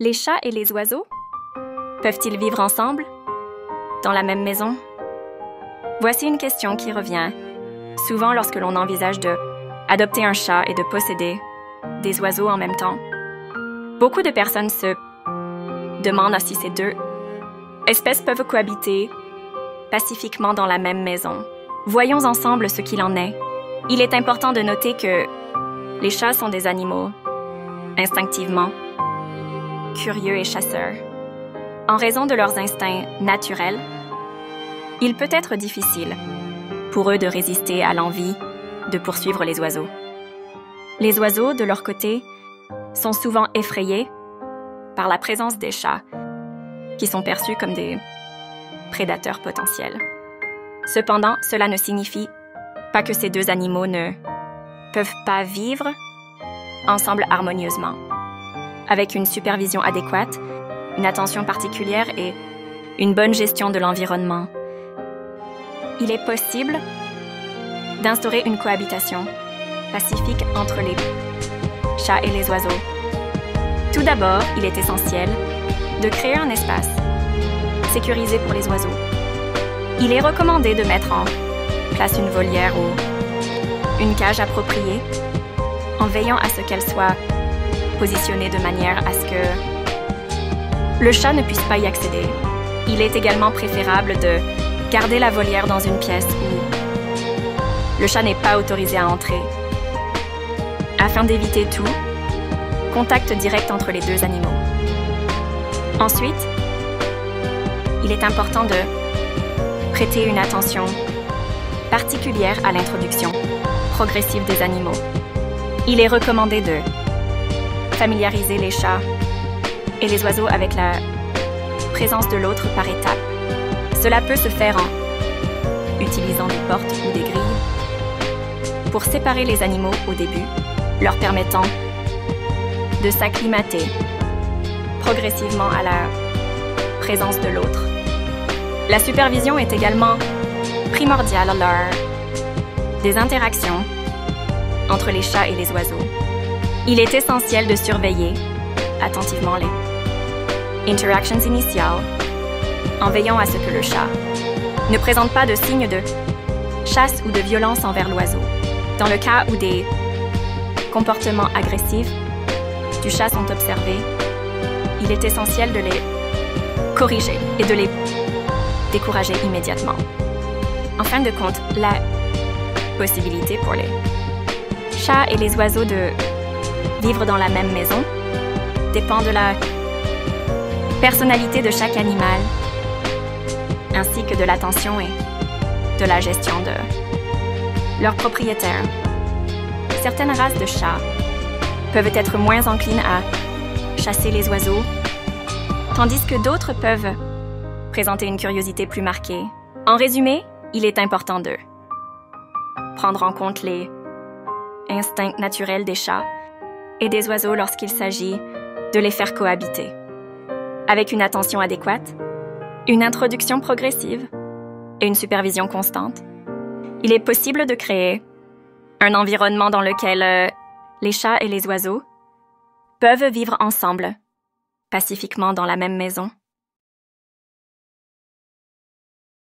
Les chats et les oiseaux peuvent-ils vivre ensemble, dans la même maison? Voici une question qui revient souvent lorsque l'on envisage d'adopter un chat et de posséder des oiseaux en même temps. Beaucoup de personnes se demandent si ces deux espèces peuvent cohabiter pacifiquement dans la même maison. Voyons ensemble ce qu'il en est. Il est important de noter que les chats sont des animaux instinctivement curieux et chasseurs. En raison de leurs instincts naturels, il peut être difficile pour eux de résister à l'envie de poursuivre les oiseaux. Les oiseaux, de leur côté, sont souvent effrayés par la présence des chats, qui sont perçus comme des prédateurs potentiels. Cependant, cela ne signifie pas que ces deux animaux ne peuvent pas vivre ensemble harmonieusement. Avec une supervision adéquate, une attention particulière et une bonne gestion de l'environnement, il est possible d'instaurer une cohabitation pacifique entre les chats et les oiseaux. Tout d'abord, il est essentiel de créer un espace sécurisé pour les oiseaux. Il est recommandé de mettre en place une volière ou une cage appropriée en veillant à ce qu'elle soit positionnée de manière à ce que le chat ne puisse pas y accéder. Il est également préférable de garder la volière dans une pièce où le chat n'est pas autorisé à entrer, afin d'éviter tout contact direct entre les deux animaux. Ensuite, il est important de prêter une attention particulière à l'introduction progressive des animaux. Il est recommandé de familiariser les chats et les oiseaux avec la présence de l'autre par étapes. Cela peut se faire en utilisant des portes ou des grilles pour séparer les animaux au début, leur permettant de s'acclimater progressivement à la présence de l'autre. La supervision est également primordiale lors des interactions entre les chats et les oiseaux. Il est essentiel de surveiller attentivement les interactions initiales en veillant à ce que le chat ne présente pas de signes de chasse ou de violence envers l'oiseau. Dans le cas où des comportements agressifs du chat sont observés, il est essentiel de les corriger et de les décourager immédiatement. En fin de compte, la possibilité pour les chats et les oiseaux de vivre dans la même maison dépend de la personnalité de chaque animal, ainsi que de l'attention et de la gestion de leurs propriétaires. Certaines races de chats peuvent être moins enclines à chasser les oiseaux, tandis que d'autres peuvent présenter une curiosité plus marquée. En résumé, il est important de prendre en compte les instincts naturels des chats et des oiseaux lorsqu'il s'agit de les faire cohabiter. Avec une attention adéquate, une introduction progressive et une supervision constante, il est possible de créer un environnement dans lequel les chats et les oiseaux peuvent vivre ensemble, pacifiquement dans la même maison.